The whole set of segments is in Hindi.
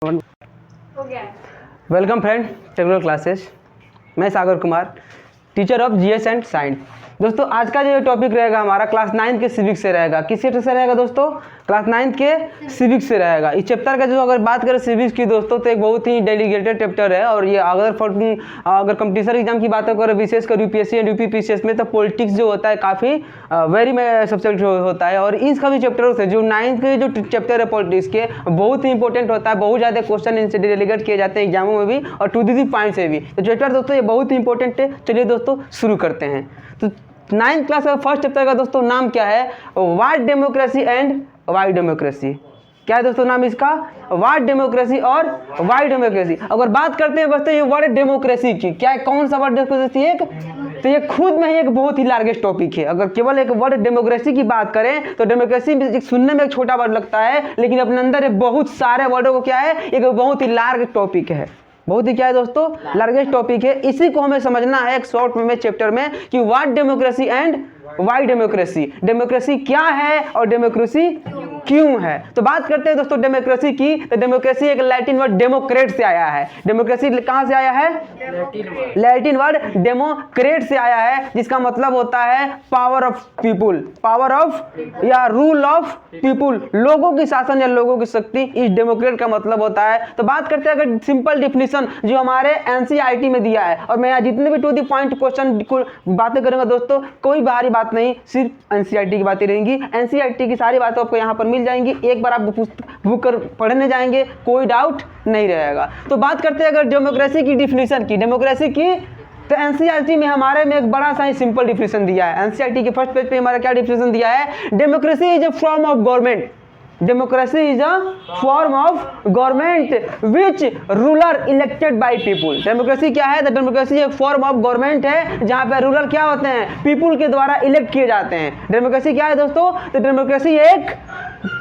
हो गया है। Welcome friend technical classes. मैं Sagar Kumar, teacher of GS and science. दोस्तों आज का जो टॉपिक रहेगा हमारा क्लास 9 के सिविक्स से रहेगा। किस चैप्टर से रहेगा दोस्तों? क्लास 9 के सिविक्स से रहेगा। इस चैप्टर का जो अगर बात करें सिविक्स की दोस्तों तो एक बहुत ही डेलीगेटेड चैप्टर है। और ये अगर कंपटीशन एग्जाम की बात करें विशेषकर यूपीएससी एंड यूपीपीसीएस में तो पॉलिटिक्स जो होता है काफ़ी वेरी में सब्जेक्ट होता है। और इसका भी चैप्टर से जो 9 के जो चैप्टर है पॉलिटिक्स के बहुत ही इंपॉर्टेंट होता है। बहुत ज़्यादा क्वेश्चन इनसे डेलीगेट किए जाते हैं एग्जामों में भी और टू दी पॉइंट से भी। तो चैप्टर दोस्तों ये बहुत ही इंपॉर्टेंट है। चलिए दोस्तों शुरू करते हैं। तो 9th क्लास का फर्स्ट चैप्टर का दोस्तों नाम क्या है? What democracy and Y democracy. क्या है दोस्तों नाम इसका? व्हाट डेमोक्रेसी और वाई डेमोक्रेसी। अगर बात करते हैं बच्चे ये वर्ड डेमोक्रेसी की, क्या है कौन सा वर्ड डेमोक्रेसी? एक तो ये खुद में ही एक बहुत ही लार्जेस्ट टॉपिक है। अगर केवल एक वर्ड डेमोक्रेसी की बात करें तो डेमोक्रेसी सुनने में एक छोटा वर्ड लगता है, लेकिन अपने अंदर बहुत सारे वर्डों को क्या है एक बहुत ही लार्ज टॉपिक है। बहुत ही क्या है दोस्तों लार्जेस्ट टॉपिक है। इसी को हमें समझना है एक शॉर्ट में चैप्टर में कि what democracy and Y democracy. Democracy क्या है और डेमोक्रेसी क्यों है। तो बात करते हैं दोस्तों डेमोक्रेसी की। तो डेमोक्रेसी एक लैटिन वर्ड डेमोक्रेट से आया है। डेमोक्रेसी कहां से आया है? लैटिन वर्ड डेमोक्रेट से आया है, जिसका मतलब होता है power of people, power of या रूल ऑफ पीपुल, लोगों की शासन या लोगों की शक्ति। इस डेमोक्रेट का मतलब होता है। तो बात करते हैं अगर सिंपल डिफिनीशन जो हमारे एनसीईआरटी में दिया है, और मैं जितने भी टू दी पॉइंट क्वेश्चन बातें करूंगा दोस्तों, कोई बाहरी बात नहीं, सिर्फ एनसीईआरटी की बातें रहेंगी। एनसीईआरटी की सारी बातें आपको यहाँ पर मिल जाएंगी। एक बार आप बुक कर पढ़ने जाएंगे कोई डाउट नहीं रहेगा। तो बात करते हैं अगर डेमोक्रेसी की डिफिनीशन की, डेमोक्रेसी की तो एनसीईआरटी में हमारे में एक बड़ा सा ही सिंपल डिफिनीशन दिया है। एनसीईआरटी के फर्स्ट पेज पे हमारा क्या डिफिनीशन दिया है? Democracy is a form of government. Democracy is a form of government which ruler elected by people. Democracy क्या है? तो डेमोक्रेसी एक फॉर्म ऑफ गवर्नमेंट है जहां पे रूलर क्या होते हैं? पीपुल के द्वारा इलेक्ट किए जाते हैं। डेमोक्रेसी क्या है दोस्तों? तो डेमोक्रेसी एक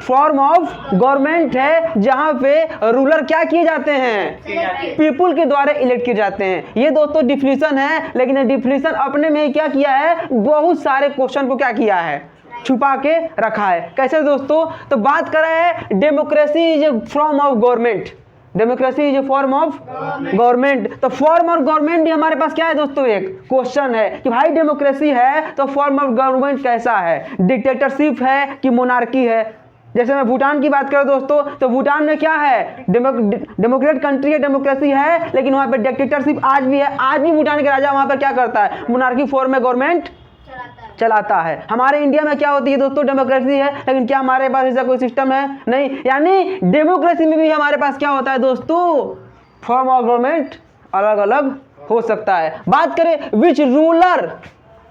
फॉर्म ऑफ गवर्नमेंट है जहां पे रूलर क्या किए जाते हैं? पीपुल के द्वारा इलेक्ट किए जाते हैं। ये दोस्तों डिफिनीशन है, लेकिन ये डिफिनीशन अपने में क्या किया है? बहुत सारे क्वेश्चन को क्या किया है? छुपा के रखा है। कैसे दोस्तों? तो बात कर रहे हैं democracy is a form of government. Democracy is a form of government. तो फॉर्म ऑफ गवर्नमेंट भी हमारे पास क्या है दोस्तों? एक क्वेश्चन है कि भाई डेमोक्रेसी है तो फॉर्म ऑफ गवर्नमेंट कैसा है? डिक्टेटरशिप है कि मोनार्की है? जैसे मैं भूटान की बात करूं दोस्तों तो भूटान में क्या है? डेमोक्रेट कंट्री है, डेमोक्रेसी है, लेकिन वहां पे डिक्टेटरशिप आज भी है। आज भी भूटान के राजा वहां पर क्या करता है? मोनार्की फॉर्म में गवर्नमेंट चलाता है। हमारे इंडिया में क्या होती है दोस्तों? डेमोक्रेसी है, लेकिन क्या हमारे पास ऐसा कोई सिस्टम है? नहीं। यानी डेमोक्रेसी में भी हमारे पास क्या होता है दोस्तों? फॉर्म ऑफ गवर्नमेंट अलग अलग हो सकता है। बात करें विच रूलर,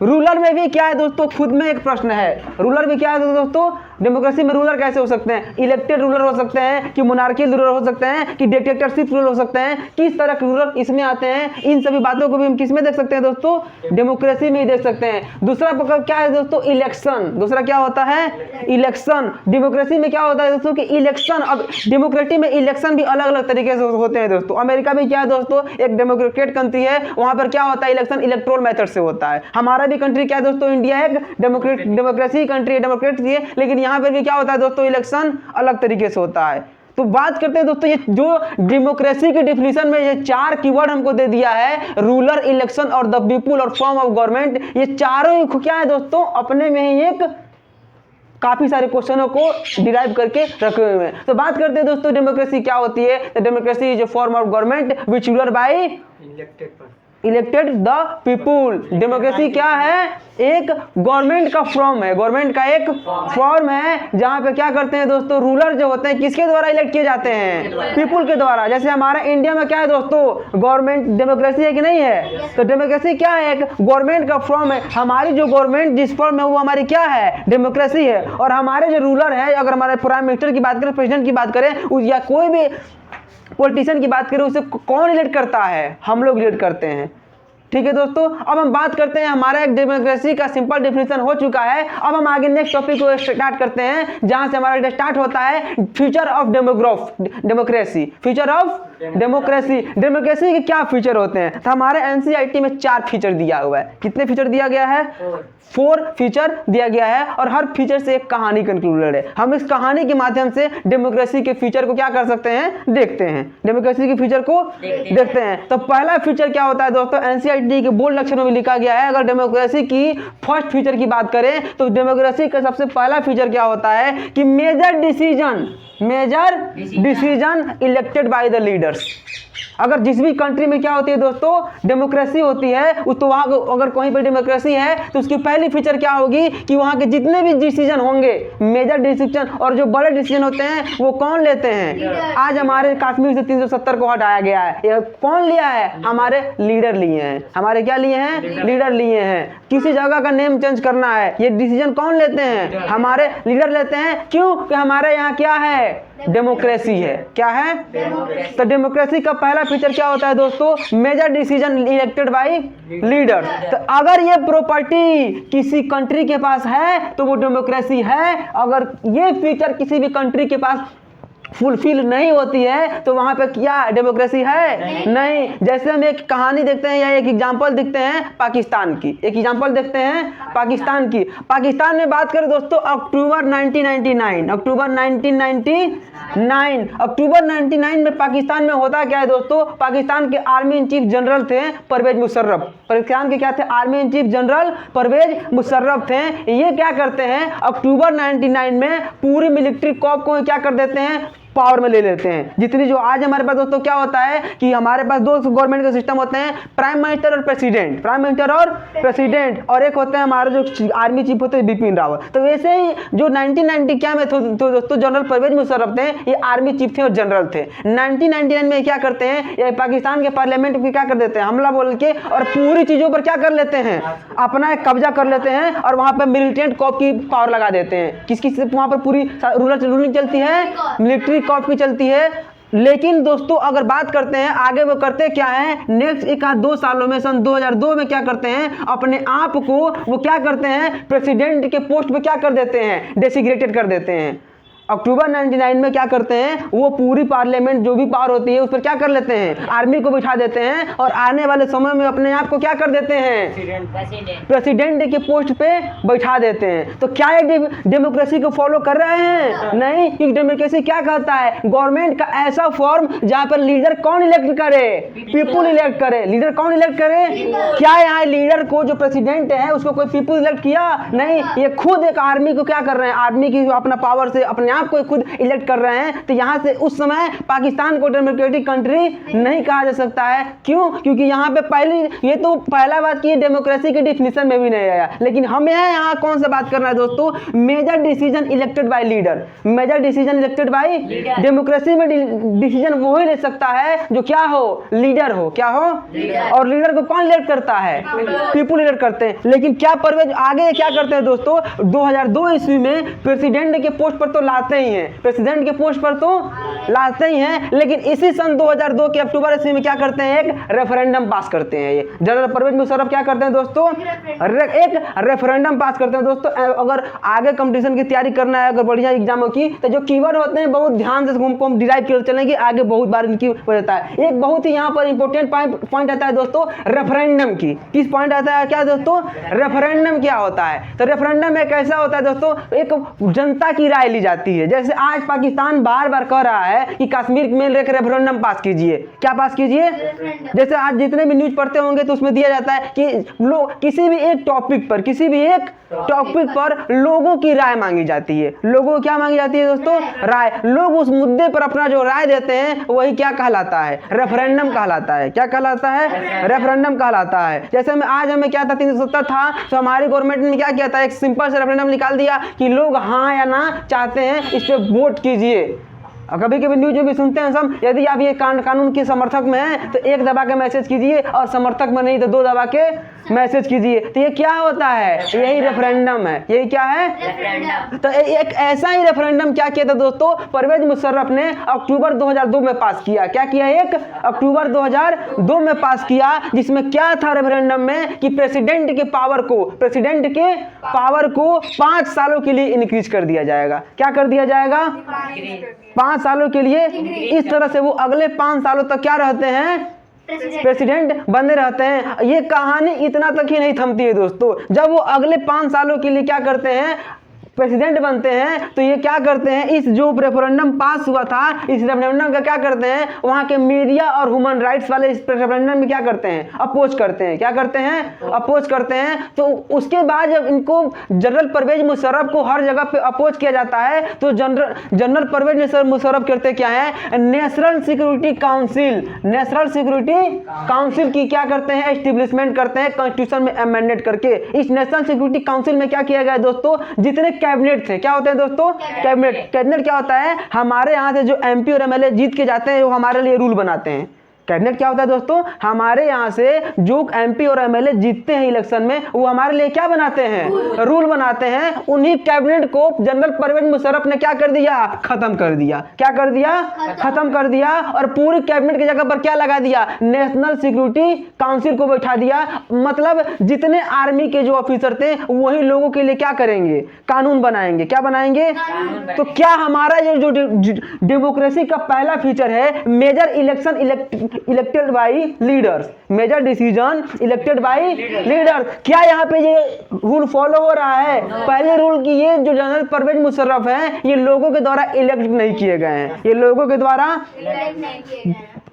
रूलर में भी क्या है दोस्तों? खुद में एक प्रश्न है। रूलर भी क्या है दोस्तों? डेमोक्रेसी में रूलर कैसे हो सकते हैं? इलेक्टेड रूलर हो सकते हैं कि मोनार्की रूलर हो सकते हैं कि डिक्टेटरशिप रूलर हो सकते हैं? किस तरह के रूलर इसमें आते हैं? इन सभी बातों को भी हम किस में देख सकते हैं दोस्तों? डेमोक्रेसी में ही देख सकते हैं। दूसरा प्रकार क्या है दोस्तों? इलेक्शन। दूसरा क्या होता है? इलेक्शन। डेमोक्रेसी में क्या होता है दोस्तों कि इलेक्शन। अब डेमोक्रेसी में इलेक्शन भी अलग अलग तरीके से होते हैं दोस्तों। अमेरिका भी क्या है दोस्तों? एक डेमोक्रेट कंट्री है, वहां पर क्या होता है? इलेक्शन इलेक्ट्रोल मेथड से होता है। हमारा भी कंट्री क्या है दोस्तों? इंडिया एक डेमोक्रेसी कंट्री है, डेमोक्रेट है, लेकिन यहाँ पर भी क्या होता है दोस्तों? इलेक्शन अलग तरीके से होता है। तो बात करते हैं दोस्तों ये जो डेमोक्रेसी के डिफिनीशन में ये 4 कीवर्ड हमको दे दिया है, रूलर, इलेक्शन और द पीपुल और फॉर्म ऑफ गवर्नमेंट, ये चारों क्या है दोस्तों? अपने में ही एक काफी सारे क्वेश्चनों को डिराइव करके रखे हुए हैं। तो बात करते हैं दोस्तों डेमोक्रेसी क्या होती है। तो democracy is a form of government which ruler by elected the people. Democracy क्या है? एक गवर्नमेंट का फॉर्म है, गवर्नमेंट का एक फॉर्म है जहां पे क्या करते हैं दोस्तों? रूलर जो होते हैं किसके द्वारा इलेक्ट किए जाते हैं? पीपुल के द्वारा। जैसे हमारा इंडिया में क्या है दोस्तों? गवर्नमेंट डेमोक्रेसी है कि नहीं है? तो डेमोक्रेसी क्या है? एक गवर्नमेंट का फॉर्म है। हमारी जो गवर्नमेंट जिस फॉर्म है वो हमारी क्या है? डेमोक्रेसी है। और हमारे जो रूलर है, अगर हमारे प्राइम मिनिस्टर की बात करें, प्रेसिडेंट की बात करें, या कोई भी पॉलिटिशियन की बात करें, उसे कौन इलेक्ट करता है? हम लोग इलेक्ट करते हैं। ठीक है दोस्तों, अब हम बात करते हैं, हमारा एक डेमोक्रेसी का सिंपल डिफिनीशन हो चुका है। अब हम आगे नेक्स्ट टॉपिक को स्टार्ट करते हैं, जहां से हमारा स्टार्ट होता है feature of democracy. Feature of democracy. Democracy के क्या फीचर होते हैं? तो हमारे एनसीईआरटी में 4 फीचर दिया हुआ है। कितने फीचर दिया गया है? 4 फीचर दिया गया है और हर फीचर से एक कहानी कंक्लूडेड है। हम इस कहानी के माध्यम से डेमोक्रेसी के फीचर को क्या कर सकते हैं, देखते हैं, डेमोक्रेसी के फीचर को देखते हैं। तो पहला फीचर क्या होता है दोस्तों, एनसीईआरटी के बोल्ड अक्षरों में लिखा गया है। अगर डेमोक्रेसी की फर्स्ट फीचर की बात करें तो डेमोक्रेसी का सबसे पहला फीचर क्या होता है कि major decision elected by the leaders. अगर जिस भी कंट्री में क्या होती है दोस्तों, डेमोक्रेसी होती है, तो वहाँ अगर कहीं पर डेमोक्रेसी है तो उसकी पहली फीचर क्या होगी कि वहाँ के जितने भी डिसीजन होंगे, मेजर डिसीजन और जो बड़े डिसीजन होते हैं वो कौन लेते हैं। आज हमारे कश्मीर से 370 को हटाया गया है, ये कौन लिया है, हमारे लीडर लिए हैं। हमारे क्या लिए हैं, लीडर लिए हैं। किसी जगह का नेम चेंज करना है, ये डिसीजन कौन लेते हैं, हमारे लीडर लेते हैं। क्यों कि हमारे यहाँ क्या है, डेमोक्रेसी है। क्या है, तो डेमोक्रेसी का पहला फीचर क्या होता है दोस्तों, major decision elected by leader. तो अगर ये प्रॉपर्टी किसी कंट्री के पास है तो वो डेमोक्रेसी है। अगर ये फीचर किसी भी कंट्री के पास फुलफिल नहीं होती है तो वहां पे क्या डेमोक्रेसी है, नहीं। जैसे हम एक कहानी देखते हैं या एक एग्जांपल देखते हैं पाकिस्तान की, एक एग्जांपल देखते हैं पाकिस्तान की। पाकिस्तान में बात करें दोस्तों, अक्टूबर 1999 में पाकिस्तान में होता क्या है दोस्तों, पाकिस्तान के आर्मी इन चीफ जनरल थे परवेज मुशर्रफ। पाकिस्तान के क्या थे, army in chief general Pervez Musharraf थे। ये क्या करते हैं, अक्टूबर 99 में पूरी मिलिट्री कॉर्प को क्या कर देते हैं, पावर में ले लेते हैं। जितनी जो आज हमारे पास दोस्तों क्या होता है कि हमारे पास 2 गवर्नमेंट के सिस्टम होते हैं, प्राइम मिनिस्टर और प्रेसिडेंट, और एक होते हैं हमारे जो आर्मी चीफ होते हैं बिपिन रावत। तो वैसे ही जो 1990 क्या में तो दोस्तों जनरल परवेज मुशर्रफ थे, ये आर्मी चीफ थे और जनरल थे। 1999 में क्या करते हैं, ये पाकिस्तान के पार्लियामेंट में क्या कर देते हैं, हमला बोल के, और पूरी चीजों पर क्या कर लेते हैं, अपना एक कब्जा कर लेते हैं और वहां पर मिलिटेंट कॉर्प की पावर लगा देते हैं। किसकी वहां पर पूरी रूलिंग चलती है, मिलिट्री कॉर्प की चलती है। लेकिन दोस्तों अगर बात करते हैं आगे, वो करते क्या है, नेक्स्ट 1-2 सालों में, सन 2002 में क्या करते हैं, अपने आप को वो क्या करते हैं, प्रेसिडेंट के पोस्ट पे क्या कर देते हैं, डेसिग्नेटेड कर देते हैं। अक्टूबर 99 में क्या करते हैं, वो पूरी पार्लियामेंट जो भी पावर होती है उस पर क्या कर लेते हैं, आर्मी को बिठा देते हैं और आने वाले समय में अपने आप को क्या कर देते हैं, प्रेसिडेंट के पोस्ट पे बैठा देते हैं। तो क्या ये डेमोक्रेसी को फॉलो कर रहे हैं, नहीं। क्योंकि डेमोक्रेसी क्या कहता है, गवर्नमेंट का ऐसा फॉर्म जहां पर लीडर कौन इलेक्ट करे, पीपुल इलेक्ट करे। लीडर कौन इलेक्ट करे, क्या यहाँ लीडर को जो प्रेसिडेंट है उसको कोई पीपुल इलेक्ट किया, नहीं। ये खुद एक आर्मी को क्या कर रहे हैं, आर्मी की अपना पावर से अपने आपको खुद इलेक्ट कर रहे हैं। तो यहां से उस समय पाकिस्तान को डेमोक्रेटिक कंट्री नहीं कहा जा सकता है। क्यों, क्योंकि यहां पे ये तो पहला बात की डेमोक्रेसी के डिफिनेशन में भी नहीं आया। लेकिन हमें यहां कौन सा बात करना है दोस्तों, major decision elected by leader. Major decision elected by, democracy में डिसीजन वो ही ले सकता है जो क्या हो, लीडर हो। क्या हो, और लीडर को कौन इलेक्ट करता है, पीपुल इलेक्ट करते हैं। लेकिन क्या परवेज आगे क्या करते हैं दोस्तों, 2002 ईस्वी में प्रेसिडेंट के पोस्ट पर तो लाते ही हैं, प्रेसिडेंट के पोस्ट पर तो लाते ही हैं। लेकिन इसी सन 2002 के अक्टूबर ईस्वी में क्या करते हैं, एक रेफरेंडम पास करते हैं। ये जनरल परवेज मुशर्रफ क्या करते हैं दोस्तों, एक रेफरेंडम पास करते हैं दोस्तों। अगर आगे कंपटीशन की तैयारी करना है, अगर बढ़िया एग्जामों की, तो जो कीवर्ड होते हैं बहुत ध्यान से हमको डिराइव कर चलेंगे, आगे बहुत बार इनकी हो जाता है। एक बहुत ही यहाँ पर इंपॉर्टेंट पॉइंट आता है दोस्तों रेफरेंडम की। किस पॉइंट आता है, क्या दोस्तों, रेफरेंडम क्या होता है। तो रेफरेंडम एक ऐसा होता है दोस्तों, एक जनता की राय ली जाती है। जैसे आज पाकिस्तान बार बार कह रहा है कि कश्मीर में एक रेफरेंडम पास कीजिए। क्या पास कीजिए, जैसे आज जितने भी न्यूज पढ़ते होंगे तो उसमें दिया जाता है कि लोग किसी भी एक टॉपिक पर, किसी भी एक टॉपिक पर लोगों की राय मांगी जाती है। लोगों को क्या मांगी जाती है दोस्तों, राय। लोग उस मुद्दे पर अपना जो राय देते हैं वही क्या कहलाता है, रेफरेंडम कहलाता है। क्या कहलाता है, रेफरेंडम कहलाता है। जैसे में आज हमें क्या था, 370 था, तो हमारी गवर्नमेंट ने क्या किया था, एक सिंपल से रेफरेंडम निकाल दिया कि लोग हाँ या ना चाहते हैं, इस पे वोट कीजिए। और कभी कभी न्यूज में भी सुनते हैं सब, यदि आप ये कानून के समर्थक में हैं तो 1 दबा के मैसेज कीजिए, और समर्थक में नहीं तो 2 दबा के मैसेज कीजिए। तो ये क्या होता है, यही रेफरेंडम है। यही क्या है, रेफरेंडम। तो एक ऐसा ही रेफरेंडम क्या किया था दोस्तों, परवेज मुशर्रफ ने अक्टूबर 2002 में पास किया। क्या किया, 1 अक्टूबर 2002 में पास किया, जिसमें क्या था रेफरेंडम में कि प्रेसिडेंट के पावर को 5 सालों के लिए इंक्रीज कर दिया जाएगा। क्या कर दिया जाएगा, 5 सालों के लिए। इस तरह से वो अगले 5 सालों तक क्या रहते हैं, प्रेसिडेंट बने रहते हैं। ये कहानी इतना तक ही नहीं थमती है दोस्तों, जब वो अगले 5 सालों के लिए क्या करते हैं, प्रेसिडेंट बनते हैं, तो ये क्या करते हैं, इस जो रेफरेंडम पास हुआ था, इस रेफरेंडम का क्या करते हैं, वहाँ के मीडिया और ह्यूमन राइट्स वाले इस रेफरेंडम में क्या करते हैं, अपोज करते हैं। क्या करते हैं, अपोज करते हैं। तो उसके बाद जब इनको जनरल परवेज मुशर्रफ को हर जगह पे अपोज किया जाता है, तो जनरल परवेज मुशर्रफ करते क्या है, national security council, national security council की क्या करते हैं, एस्टेब्लिशमेंट करते हैं कॉन्स्टिट्यूशन में अमेंडमेंट करके। इस नेशनल सिक्योरिटी काउंसिल में क्या किया गया है दोस्तों, जितने कैबिनेट थे, क्या होते हैं दोस्तों, कैबिनेट क्या होता है, हमारे यहाँ से जो एमपी और एमएलए जीत के जाते हैं वो हमारे लिए रूल बनाते हैं। कैबिनेट क्या होता है दोस्तों, हमारे यहाँ से जो एमपी और एमएलए जीतते हैं इलेक्शन में, वो हमारे लिए क्या बनाते हैं, रूल बनाते हैं। उन्हीं कैबिनेट को जनरल परवेज मुशर्रफ ने क्या कर दिया, खत्म कर दिया। क्या कर दिया, खत्म कर दिया। और पूरी कैबिनेट की जगह पर क्या लगा दिया, नेशनल सिक्योरिटी काउंसिल को बैठा दिया। मतलब जितने आर्मी के जो ऑफिसर थे वही लोगों के लिए क्या करेंगे, कानून बनाएंगे। क्या बनाएंगे, तो क्या हमारा ये जो डेमोक्रेसी का पहला फीचर है, major election elected by leaders, major decision elected by leaders, क्या यहाँ पे ये रूल फॉलो हो रहा है। पहले रूल की ये जो जनरल परवेज मुशर्रफ हैं, ये लोगों के द्वारा इलेक्ट नहीं किए गए हैं, ये लोगों के द्वारा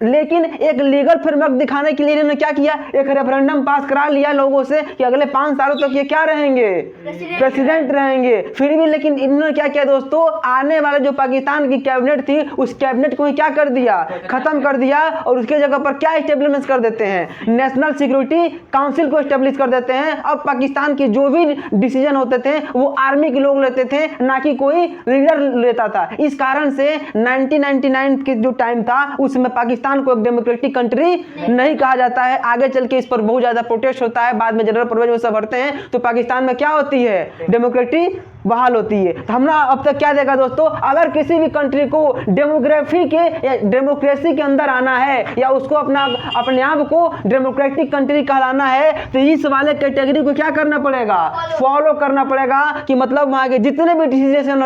लेकिन एक लीगल फ्रेमवर्क दिखाने के लिए इन्होंने क्या किया, एक रेफरेंडम पास करा लिया लोगों से कि अगले 5 सालों तक ये क्या रहेंगे, प्रेसिडेंट रहेंगे। फिर भी लेकिन इन्होंने क्या किया दोस्तों, आने वाले जो पाकिस्तान की कैबिनेट थी, उस कैबिनेट को ही क्या कर दिया, खत्म कर दिया। और उसके जगह पर क्या एस्टेब्लिश कर देते हैं, नेशनल सिक्योरिटी काउंसिल को एस्टेब्लिश कर देते हैं। अब पाकिस्तान के जो भी डिसीजन होते थे वो आर्मी के लोग लेते थे, ना कि कोई लीडर लेता था। इस कारण से 1999 के जो टाइम था उसमें पाकिस्तान को एक डेमोक्रेटिक कंट्री नहीं कहा जाता है। आगे चल के इस पर बहुत ज्यादा प्रोटेस्ट होता है, बाद में जनरल परवेज मुशर्रफ हटते हैं तो पाकिस्तान में क्या होती है, डेमोक्रेसी बहाल होती है। तो हमने अब तक क्या देखा दोस्तों, अगर किसी भी कंट्री को डेमोग्राफी के या डेमोक्रेसी के अंदर आना है या उसको अपने आप को डेमोक्रेटिक कंट्री कहलाना है, तो इस वाले कैटेगरी को क्या करना पड़ेगा, फॉलो करना पड़ेगा। कि मतलब वहाँ के जितने भी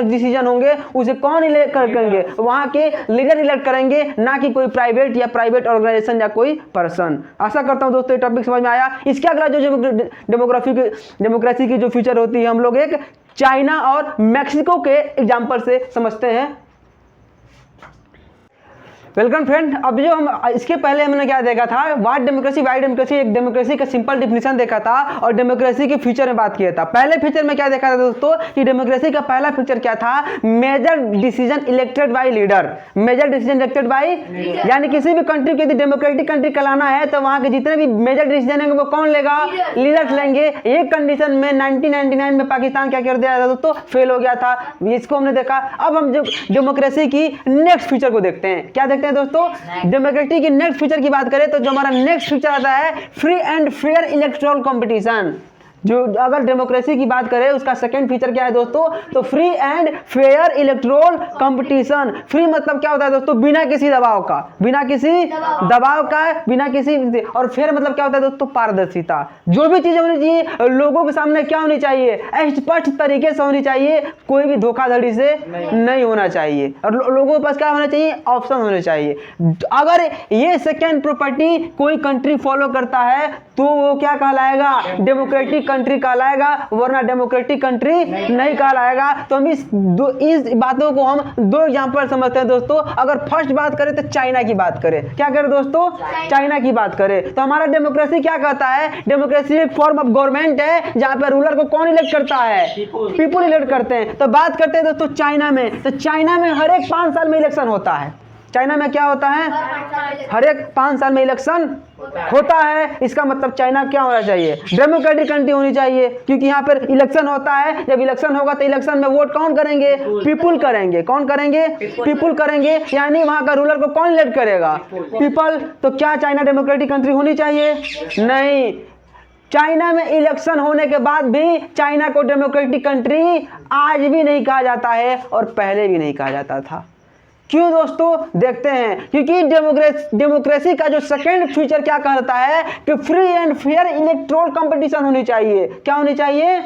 डिसीजन होंगे उसे कौन इलेक्ट करेंगे, वहाँ के लीडर इलेक्ट करेंगे, ना कि कोई प्राइवेट या प्राइवेट ऑर्गेनाइजेशन या कोई पर्सन। आशा करता हूँ दोस्तों ये टॉपिक समझ में आया। इसके अगला जो डेमोक्रेसी की जो फीचर होती है, हम लोग एक चाइना और मैक्सिको के एग्जाम्पल से समझते हैं। वेलकम फ्रेंड, अब जो हम इसके पहले हमने क्या देखा था, व्हाट डेमोक्रेसी वाई डेमोक्रेसी, एक डेमोक्रेसी का सिंपल डिफिनेशन देखा था और डेमोक्रेसी के फीचर में बात किया था। पहले फीचर में क्या देखा था दोस्तों, कि डेमोक्रेसी का पहला फीचर क्या था, major decision elected by leader, major decision elected by, यानी किसी भी कंट्री को यदि डेमोक्रेटिक कंट्री कहलाना है तो वहां के जितने भी मेजर डिसीजन होंगे वो कौन लेगा, लीडर्स लेंगे। एक कंडीशन में 1999 में पाकिस्तान क्या कर दिया था दोस्तों, फेल हो गया था, इसको हमने देखा। अब हम जो डेमोक्रेसी की नेक्स्ट फीचर को देखते हैं, क्या देखते हैं दोस्तों, डेमोक्रेसी की नेक्स्ट फीचर की बात करें तो जो हमारा नेक्स्ट फीचर आता है, free and fair electoral competition. जो अगर डेमोक्रेसी की बात करें उसका सेकंड फीचर क्या है दोस्तों, तो free and fair electoral competition. Free मतलब क्या होता है दोस्तों, बिना किसी दबाव का, बिना किसी दबाव का, बिना किसी, और फेयर मतलब क्या होता है दोस्तों, पारदर्शिता। जो भी चीजें होनी चाहिए लोगों के सामने क्या होनी चाहिए, स्पष्ट तरीके से होनी चाहिए, कोई भी धोखाधड़ी से नहीं होना चाहिए, और लोगों के पास क्या होना चाहिए, ऑप्शन होने चाहिए। अगर ये सेकेंड प्रॉपर्टी कोई कंट्री फॉलो करता है तो वो क्या कहलाएगा, डेमोक्रेटिक कंट्री कहलाएगा, वरना डेमोक्रेटिक कंट्री नहीं कहलाएगा। तो हम इस बातों को हम दो एग्जांपल समझते हैं दोस्तों। अगर फर्स्ट बात करें तो चाइना की बात करें, क्या करें दोस्तों, चाइना की बात करें तो हमारा डेमोक्रेसी क्या कहता है, डेमोक्रेसी एक फॉर्म ऑफ गवर्नमेंट है जहां पर रूलर को कौन इलेक्ट करता है, पीपुल इलेक्ट करते हैं। तो बात करते हैं दोस्तों चाइना में, तो चाइना में हर एक 5 साल में इलेक्शन होता है। चाइना में क्या होता है, हर एक 5 साल में इलेक्शन होता है। इसका मतलब चाइना क्या होना चाहिए, डेमोक्रेटिक कंट्री होनी चाहिए, क्योंकि यहाँ पर इलेक्शन होता है। जब इलेक्शन होगा तो इलेक्शन में वोट कौन करेंगे, पीपुल करेंगे। कौन करेंगे, पीपुल करेंगे, यानी वहाँ का रूलर को कौन इलेक्ट करेगा, पीपल। तो क्या चाइना डेमोक्रेटिक कंट्री होनी चाहिए, नहीं। चाइना में इलेक्शन होने के बाद भी चाइना को डेमोक्रेटिक कंट्री आज भी नहीं कहा जाता है और पहले भी नहीं कहा जाता था। क्यों दोस्तों? देखते हैं, क्योंकि डेमोक्रेसी का जो सेकंड फीचर क्या कहता है कि free and fair electoral competition होनी चाहिए। क्या होनी चाहिए?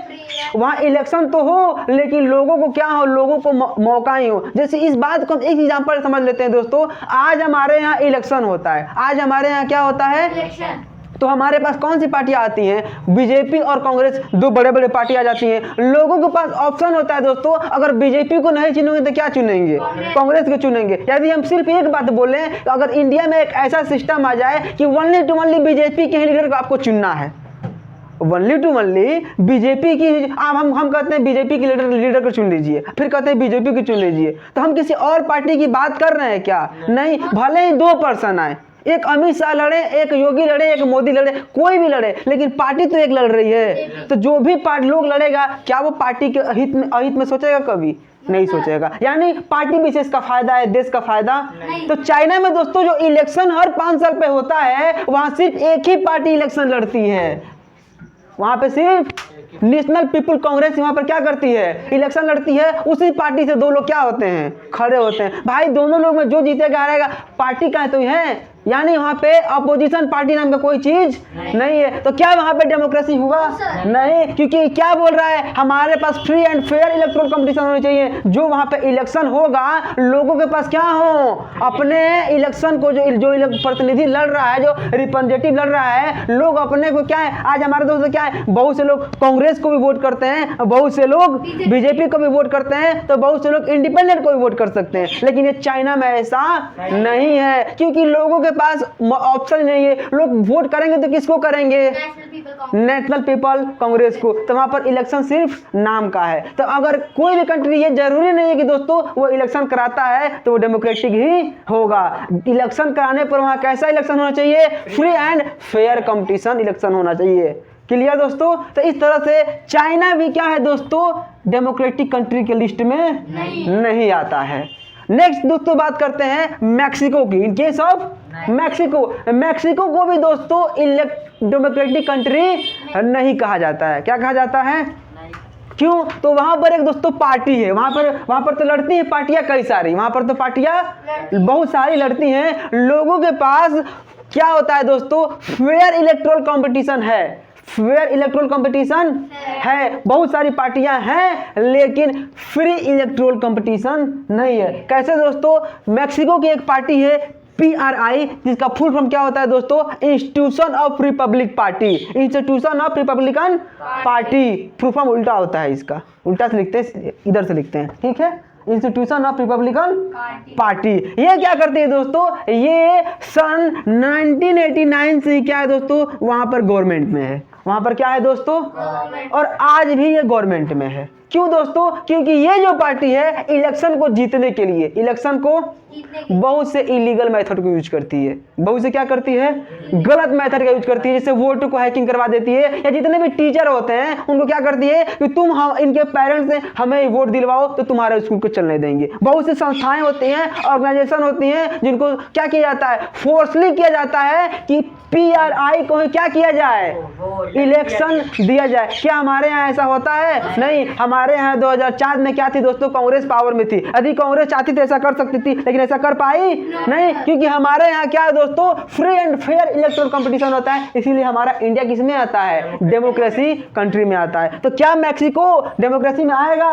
वहाँ इलेक्शन तो हो लेकिन लोगों को क्या हो, लोगों को मौका ही हो। जैसे इस बात को हम एक एग्जांपल समझ लेते हैं दोस्तों। आज हमारे यहाँ इलेक्शन होता है, आज हमारे यहाँ क्या होता है? तो हमारे पास कौन सी पार्टियां आती हैं? बीजेपी और कांग्रेस, दो बड़े बड़े पार्टी आ जाती हैं। लोगों के पास ऑप्शन होता है दोस्तों, अगर बीजेपी को नहीं चुनेंगे तो क्या चुनेंगे? कांग्रेस को चुनेंगे। यदि हम सिर्फ एक बात बोलें, अगर इंडिया में एक ऐसा सिस्टम आ जाए कि ओनली टू ओनली बीजेपी के लीडर को आपको चुनना है, ओनली टू ओनली बीजेपी की, हम कहते हैं बीजेपी के लीडर को चुन लीजिए, फिर कहते हैं बीजेपी को चुन लीजिए, तो हम किसी और पार्टी की बात कर रहे हैं क्या? नहीं। भले ही दो पर्सन आए, एक अमित शाह लड़े, एक योगी लड़े, एक मोदी लड़े, कोई भी लड़े, लेकिन पार्टी तो एक लड़ रही है। तो जो भी लोग लड़ेगा, क्या वो पार्टी के अहित में सोचेगा? कभी नहीं सोचेगा। यानी पार्टी विशेष का फायदा है, देश का फायदा। तो चाइना में दोस्तों जो इलेक्शन हर 5 साल पे होता है, वहां सिर्फ एक ही पार्टी इलेक्शन लड़ती है। वहां पे सिर्फ नेशनल पीपल कांग्रेस वहां पर क्या करती है? इलेक्शन लड़ती है। उसी पार्टी से दो लोग क्या होते हैं? खड़े होते हैं। भाई दोनों लोग में जो जीतेगा हारेगा, पार्टी का तो है। यानी वहां पे अपोजिशन पार्टी नाम का कोई चीज नहीं है। तो क्या वहां पे डेमोक्रेसी हुआ? नहीं, क्योंकि क्या बोल रहा है? हमारे पास free and fair electoral competition होनी चाहिए। जो वहां पे इलेक्शन होगा, लोगों के पास क्या हो, अपने इलेक्शन को जो प्रतिनिधि लड़ रहा है, जो रिप्रेजेंटेटिव लड़ रहा है, लोग अपने को क्या है, आज हमारे दोस्तों क्या है, बहुत से लोग कांग्रेस को भी वोट करते हैं, बहुत से लोग बीजेपी को भी वोट करते हैं, तो बहुत से लोग इंडिपेंडेंट को भी वोट कर सकते हैं। लेकिन ये चाइना में ऐसा नहीं है, क्योंकि लोगों के पास ऑप्शन नहीं है। लोग वोट करेंगे तो किसको करेंगे? नेशनल पीपल कांग्रेस को। तो वहां पर इलेक्शन सिर्फ नाम का है। तो अगर कोई भी कंट्री, ये जरूरी नहीं है कि दोस्तों वो इलेक्शन कराता है तो वो डेमोक्रेटिक ही होगा। इलेक्शन कराने पर वहां कैसा इलेक्शन होना चाहिए? Free and fair competition election होना चाहिए। क्लियर दोस्तों? तो इस तरह से चाइना भी क्या है दोस्तों, डेमोक्रेटिक कंट्री के लिस्ट में नहीं आता है। नेक्स्ट दोस्तों बात करते हैं मैक्सिको की। इन केस ऑफ मैक्सिको को भी दोस्तों डेमोक्रेटिक कंट्री नहीं कहा जाता है। क्या कहा जाता है? क्यों? तो वहां पर एक दोस्तों पार्टी है, वहां पर तो लड़ती है पार्टियां कई सारी, वहां पर तो पार्टियां बहुत सारी लड़ती हैं। लोगों के पास क्या होता है दोस्तों? फेयर इलेक्टोरल कंपटीशन है। फेयर इलेक्टोरल कंपटीशन है, बहुत सारी पार्टियां हैं, लेकिन फ्री इलेक्टोरल कंपटीशन नहीं है। कैसे दोस्तों? मैक्सिको की एक पार्टी है PRI, जिसका फुल फॉर्म क्या होता है दोस्तों? Institution of Republic party. Institution of Republican party full form उल्टा होता है, इसका उल्टा से लिखते हैं, इधर से लिखते हैं, ठीक है? Institution of Republican party. ये क्या करती है दोस्तों? ये सन 1989 से क्या है दोस्तों, वहां पर गवर्नमेंट में है। वहां पर क्या है दोस्तों? और आज भी ये गवर्नमेंट में है। क्यों दोस्तों? क्योंकि ये जो पार्टी है इलेक्शन को जीतने के लिए, इलेक्शन को बहुत से इलीगल मेथड को यूज करती है। बहुत से क्या करती है? गलत मेथड का यूज करती है। जैसे वोट को हैकिंग करवा देती है, या जितने भी टीचर होते हैं उनको क्या करती है कि तुम हम इनके पेरेंट्स से हमें वोट दिलवाओ तो तुम्हारे स्कूल को चलने देंगे। बहुत सी संस्थाएं होती हैं, ऑर्गेनाइजेशन होती हैं, जिनको क्या किया जाता है? फोर्सली किया जाता है कि PRI को क्या किया जाए? इलेक्शन दिया जाए। क्या हमारे यहाँ ऐसा होता है? नहीं। हमारे यहाँ 2004 में क्या थी दोस्तों? कांग्रेस पावर में थी। यदि कांग्रेस चाहती थी ऐसा कर सकती थी, लेकिन ऐसा कर पाई नहीं, क्योंकि हमारे यहाँ क्या है दोस्तों? Free and fair electoral competition होता है। इसीलिए हमारा इंडिया किस में आता है? डेमोक्रेसी कंट्री में आता है। तो क्या मैक्सिको डेमोक्रेसी में आएगा?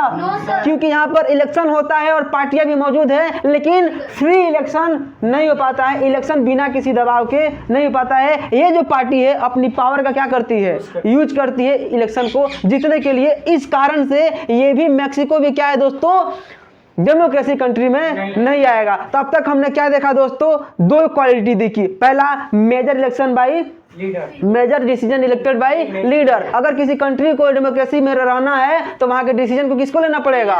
क्योंकि यहाँ पर इलेक्शन होता है और पार्टियां भी मौजूद है, लेकिन फ्री इलेक्शन नहीं हो पाता है। इलेक्शन बिना किसी दबाव के नहीं हो पाता है। ये जो पार्टी है अपनी पावर का क्या करती है? यूज करती है इलेक्शन को जीतने के लिए। इस कारण से ये भी मैक्सिको भी क्या है दोस्तों? डेमोक्रेसी कंट्री में नहीं आएगा। तब तक हमने क्या देखा दोस्तों? दो क्वालिटी देखी। पहला, major election by major decision elected by leader. अगर किसी कंट्री को डेमोक्रेसी में रहना है तो वहां के डिसीजन को किसको लेना पड़ेगा?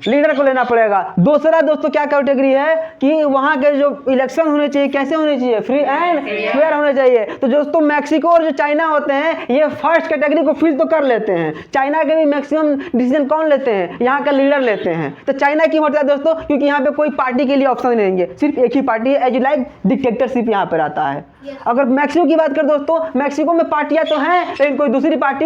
लीडर को लेना पड़ेगा। दूसरा दोस्तों क्या कैटेगरी है कि वहां के जो इलेक्शन होने चाहिए कैसे होने चाहिए? फ्री एंड फेयर होने चाहिए। तो दोस्तों मैक्सिको और जो चाइना होते हैं ये फर्स्ट कैटेगरी को फिल तो कर लेते हैं। चाइना के भी मैक्सिमम डिसीजन कौन लेते हैं? यहाँ का लीडर लेते हैं। तो चाइना की होता है दोस्तों क्योंकि यहाँ पे कोई पार्टी के लिए ऑप्शन नहीं है, सिर्फ एक ही पार्टी है। एज लाइक डिक्टेटरशिप यहाँ पर आता है। अगर मैक्सिको की बात करें दोस्तों, मैक्सिको में पार्टियां तो हैं लेकिन कोई दूसरी पार्टी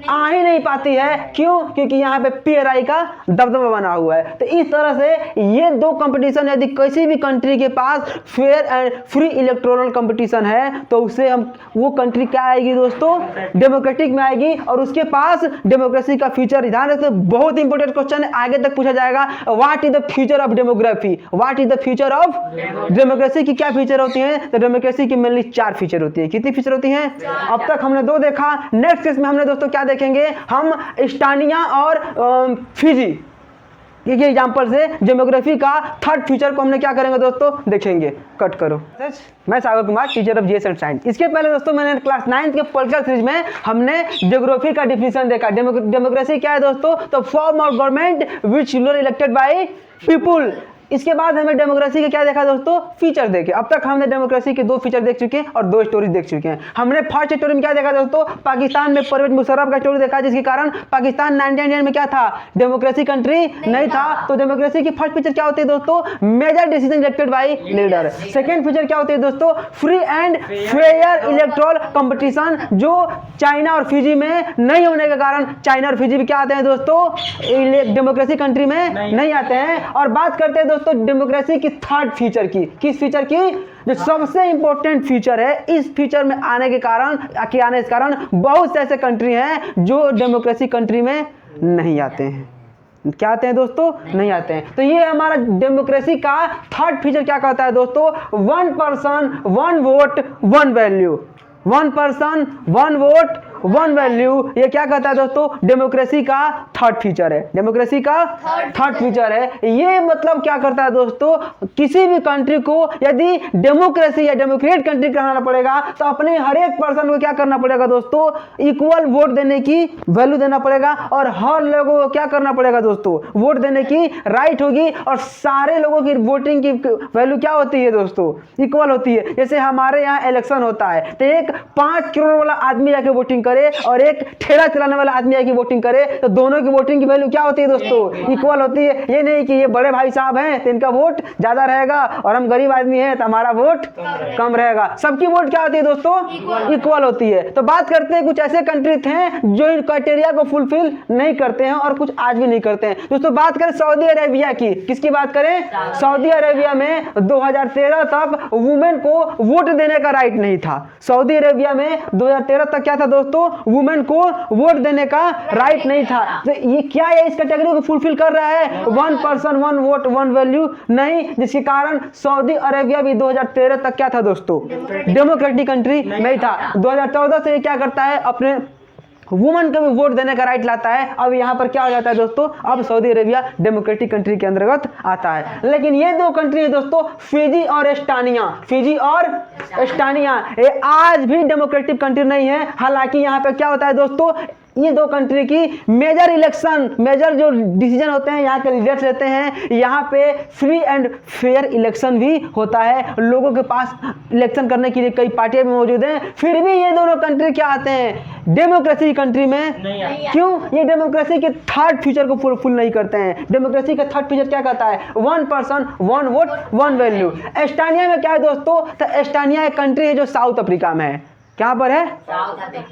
आ ही नहीं पाती है। क्यों? क्योंकि यहाँ पे PRI का दबदबा बना हुआ है। तो इस तरह से ये दो कंपटीशन, यदि किसी भी कंट्री के पास fair and free electoral competition है तो उससे हम वो कंट्री क्या आएगी दोस्तों? डेमोक्रेटिक में आएगी और उसके पास डेमोक्रेसी का फ्यूचर। ध्यान रखते, बहुत इंपॉर्टेंट क्वेश्चन है, आगे तक पूछा जाएगा। What is the future of demography? What is the future of democracy की क्या फीचर होती हैं? तो डेमोक्रेसी की मेनली 4 फीचर होती है। कितनी फीचर होती हैं? अब तक हमने 2 देखा। नेक्स्ट केस में हमने दोस्तों क्या देखेंगे? हम एस्टोनिया और फिजी ये एग्जाम्पल से डेमोग्राफी का 3rd फीचर को हमने क्या करेंगे दोस्तों? देखेंगे। कट करो। मैं Sagar Kumar, teacher of GS and science. इसके पहले दोस्तों मैंने क्लास 9 के पॉलिटिकल सीरीज में हमने ज्योग्राफी का डिफिनेशन देखा। डेमोक्रेसी क्या है दोस्तों? तो form of government which ruler elected by people. इसके बाद हमें डेमोक्रेसी के क्या देखा दोस्तों? फीचर देखे। अब तक हमने डेमोक्रेसी के 2 फीचर देख चुके हैं और 2 स्टोरी देख चुके हैं। हमने फर्स्ट स्टोरी में क्या देखा दोस्तों? पाकिस्तान में परवेज मुशर्रफ का स्टोरी देखा, जिसके कारण पाकिस्तान 1999 में क्या था? डेमोक्रेसी कंट्री नहीं था। तो डेमोक्रेसी की फर्स्ट फीचर क्या होती है दोस्तों? Major decision elected by leader. Second feature क्या होती है दोस्तों? Free and fair electoral competition, जो चाइना और फिजी में नहीं होने के कारण चाइना और फिजी भी क्या आते हैं दोस्तों? डेमोक्रेसी कंट्री में नहीं आते हैं। और बात करते हैं दोस्तों डेमोक्रेसी की 3rd फीचर की। किस फीचर की? जो सबसे इंपॉर्टेंट फीचर है। इस फीचर में आने के कारण बहुत से ऐसे कंट्री हैं जो डेमोक्रेसी कंट्री में नहीं आते हैं। क्या आते हैं दोस्तों? नहीं आते हैं। तो ये हमारा डेमोक्रेसी का 3rd फीचर क्या कहता है दोस्तों? 1 person 1 vote 1 value. 1 person 1 vote 1 value, ये क्या कहता है दोस्तों? डेमोक्रेसी का 3rd फीचर है। डेमोक्रेसी का 3rd फीचर है। ये मतलब क्या करता है दोस्तों? किसी भी कंट्री को यदि डेमोक्रेसी या डेमोक्रेट कंट्री कराना पड़ेगा तो अपने हर एक पर्सन को क्या करना पड़ेगा दोस्तों? इक्वल वोट देने की वैल्यू देना पड़ेगा और हर लोगों को क्या करना पड़ेगा दोस्तों? वोट देने की राइट होगी और सारे लोगों की वोटिंग की वैल्यू क्या होती है दोस्तों? इक्वल होती है। जैसे हमारे यहाँ इलेक्शन होता है तो एक 5 करोड़ वाला आदमी जाके वोटिंग करे और एक ठेला चलाने वाला आदमी आके वोटिंग करे तो दोनों की वोटिंग की वैल्यू क्या होती है दोस्तों? इक्वल होती है। ये नहीं कि ये बड़े भाई साहब हैं तो इनका वोट ज्यादा रहेगा और हम गरीब आदमी हैं तो हमारा वोट कम रहेगा। सबकी वोट क्या होती है दोस्तों? इक्वल होती है। तो बात करते हैं कुछ ऐसे कंट्रीज हैं जो इन क्राइटेरिया को फुलफिल नहीं करते हैं और कुछ आज भी नहीं करते हैं। दोस्तों बात करें सऊदी अरेबिया की। किसकी बात करें? सऊदी अरेबिया में 2013 तक वुमेन को वोट देने का राइट नहीं था। सऊदी अरेबिया में 2013 तक क्या था दोस्तों? वुमेन को वोट देने का राइट नहीं था। तो ये क्या है? इस कैटेगरी को फुलफिल कर रहा है? 1 पर्सन 1 वोट 1 वैल्यू नहीं, जिसके कारण सऊदी अरेबिया भी 2013 तक क्या था दोस्तों? डेमोक्रेटिक कंट्री नहीं था। 2014 से ये क्या करता है? अपने वुमेन को भी वोट देने का राइट लाता है। अब यहाँ पर क्या हो जाता है दोस्तों? अब सऊदी अरेबिया डेमोक्रेटिक कंट्री के अंतर्गत आता है। लेकिन ये 2 कंट्री है दोस्तों, फिजी और एस्टोनिया। फिजी और एस्टोनिया ये आज भी डेमोक्रेटिक कंट्री नहीं है। हालांकि यहाँ पे क्या होता है दोस्तों? ये 2 कंट्री की मेजर इलेक्शन, मेजर जो डिसीजन होते हैं यहाँ के लीडर्स लेते हैं। यहाँ पे फ्री एंड फेयर इलेक्शन भी होता है। लोगों के पास इलेक्शन करने के लिए कई पार्टियां भी मौजूद हैं। फिर भी ये दोनों कंट्री क्या आते हैं? डेमोक्रेसी कंट्री में नहीं। क्यों? ये डेमोक्रेसी के 3rd फीचर को फुलफिल नहीं करते हैं। डेमोक्रेसी का 3rd फीचर क्या कहता है? 1 पर्सन 1 वोट 1 वैल्यू। एस्टोनिया में क्या है दोस्तों? तो एस्टोनिया एक कंट्री है जो साउथ अफ्रीका में है। क्या पर है?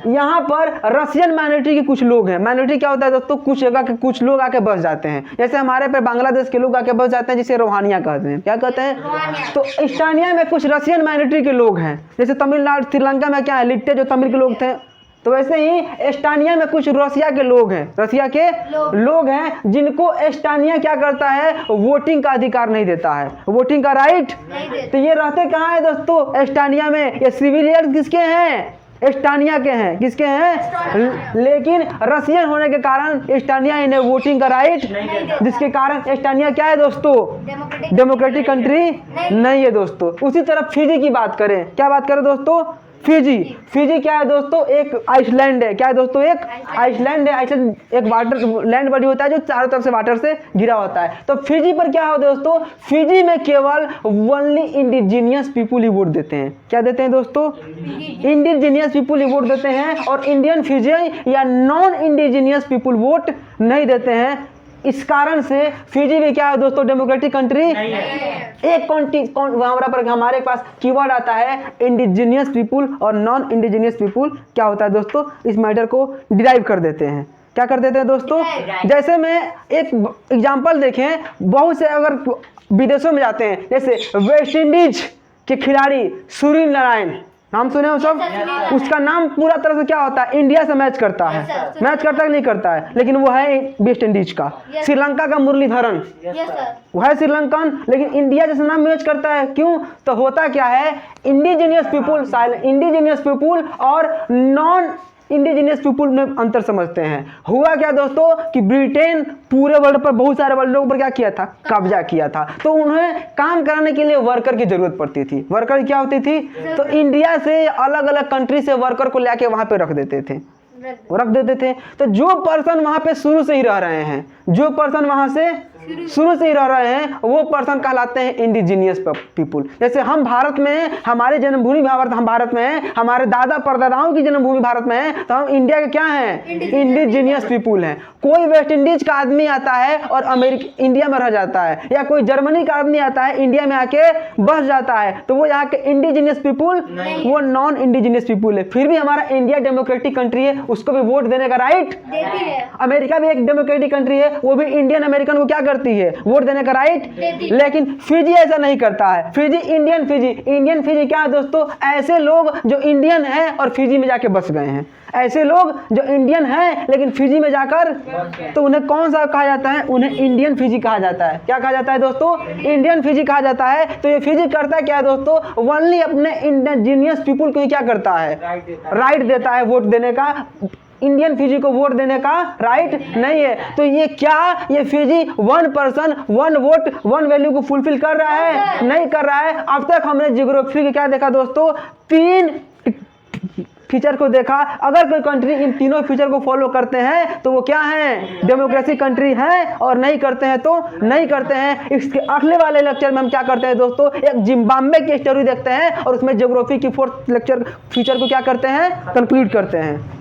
यहाँ पर रशियन माइनॉरिटी के कुछ लोग हैं। माइनॉरिटी क्या होता है दोस्तों? कुछ जगह के कुछ लोग आके बस जाते हैं। जैसे हमारे पे बांग्लादेश के लोग आके बस जाते हैं, जिसे रोहानिया कहते हैं। क्या कहते हैं? तो एस्टोनिया में कुछ रशियन माइनॉरिटी के लोग हैं। जैसे तमिलनाडु श्रीलंका में क्या है? लिट्टे जो तमिल के लोग थे, तो वैसे ही एस्टोनिया में कुछ रसिया के लोग हैं। रसिया के लोग हैं जिनको एस्टोनिया क्या करता है? वोटिंग का अधिकार नहीं देता है, वोटिंग का राइट। तो ये रहते कहाँ है दोस्तों? एस्टोनिया में। ये सिविलियन किसके हैं? एस्टोनिया के हैं। किसके हैं? लेकिन रशियन होने के कारण एस्टोनिया इन्हें वोटिंग का राइट, जिसके कारण एस्टोनिया क्या है दोस्तों? डेमोक्रेटिक कंट्री नहीं है दोस्तों। उसी तरह फिजी की बात करें। क्या बात करें दोस्तों? फिजी क्या है दोस्तों? एक आइसलैंड है। क्या है दोस्तों? एक आइसलैंड है। आइसलैंड एक वाटर लैंड बॉडी होता है जो चारों तरफ से वाटर से घिरा होता है। तो फिजी पर क्या हो दोस्तों? फिजी में केवल ओनली इंडिजीनियस पीपुल ही वोट देते हैं। क्या देते हैं दोस्तों? इंडिजीनियस पीपुल ही वोट देते हैं और इंडियन फिजी या नॉन इंडिजीनियस पीपुल वोट नहीं देते हैं। इस कारण से फिजी भी क्या है दोस्तों, डेमोक्रेटिक कंट्री एक हमारा पर हमारे पास कीवर्ड आता है इंडिजिनियस पीपुल और नॉन इंडिजिनियस पीपुल। क्या होता है दोस्तों, इस मैटर को डिराइव कर देते हैं। क्या कर देते हैं दोस्तों, जैसे में एक एग्जांपल देखें, बहुत से अगर विदेशों में जाते हैं, जैसे वेस्ट इंडीज के खिलाड़ी सुनील नारायण, नाम सुने हो सब, उसका नाम पूरा तरह से क्या होता है, इंडिया से मैच करता है, मैच करता है नहीं करता है, लेकिन वो है वेस्ट इंडीज का। श्रीलंका का मुरलीधरन, वो है श्रीलंकन, लेकिन इंडिया जैसे नाम मैच करता है, क्यों? तो होता क्या है, इंडिजिनियस पीपुल और नॉन इंडिजिनियस पीपुल में अंतर समझते हैं। हुआ क्या दोस्तों कि ब्रिटेन पूरे वर्ल्ड पर, बहुत सारे वर्ल्ड पर क्या किया था, कब्जा किया था। तो उन्हें काम कराने के लिए वर्कर की जरूरत पड़ती थी। वर्कर क्या होती थी, तो इंडिया से अलग अलग कंट्री से वर्कर को लेके वहां पे रख देते थे। तो जो पर्सन वहां पे शुरू से ही रह रहे हैं, जो पर्सन वहां से शुरू से ही रह रहे हैं, वो पर्सन कहलाते हैं इंडिजिनियस पीपुल। जैसे हम भारत में हैं, हमारी जन्मभूमि हम भारत में हैं, हमारे दादा परदादाओं की जन्मभूमि भारत में है, तो हम इंडिया के क्या हैं, इंडिजिनियस पीपुल हैं। कोई वेस्ट इंडीज का आदमी आता है और इंडिया में रह जाता है, या कोई जर्मनी का आदमी आता है इंडिया में आके बस जाता है, तो वो यहाँ के इंडिजिनियस पीपुल, वो नॉन इंडिजिनियस पीपुल है। फिर भी हमारा इंडिया डेमोक्रेटिक कंट्री है, उसको भी वोट देने का राइट देती है। अमेरिका भी एक डेमोक्रेटिक कंट्री है, वो भी इंडियन अमेरिकन को क्या करती है, वोट देने का राइट। लेकिन फिजी ऐसा नहीं करता है। इंडियन फिजी क्या है दोस्तों, ऐसे लोग जो इंडियन हैं और फिजी में जाके बस गए हैं, ऐसे लोग जो इंडियन हैं लेकिन फिजी में जाकर, तो उन्हें कौन सा कहा जाता है, उन्हें इंडियन फिजी कहा जाता है। क्या कहा जाता है दोस्तों, इंडियन फिजी कहा जाता है। तो ये फिजी करता है क्या है दोस्तों, ओनली अपने इंडिजिनियस पीपुल को क्या करता है, राइट देता है वोट देने का। इंडियन फिजी को वोट देने का राइट नहीं है। तो ये क्या, ये फिजी 1 पर्सन 1 वोट 1 वैल्यू को फुलफिल कर रहा है, नहीं कर रहा है। अब तक हमने जियोग्राफी के क्या देखा दोस्तों, 3 फीचर को देखा। अगर कोई कंट्री इन तीनों फीचर को फॉलो करते हैं तो वो क्या है, डेमोक्रेसी कंट्री है, और नहीं करते हैं तो नहीं करते हैं। इसके अगले वाले लेक्चर में हम क्या करते हैं दोस्तों, एक जिम्बाब्वे की स्टोरी देखते हैं और उसमें जियोग्राफी की 4th लेक्चर फीचर को क्या करते हैं, कंक्लूड करते हैं।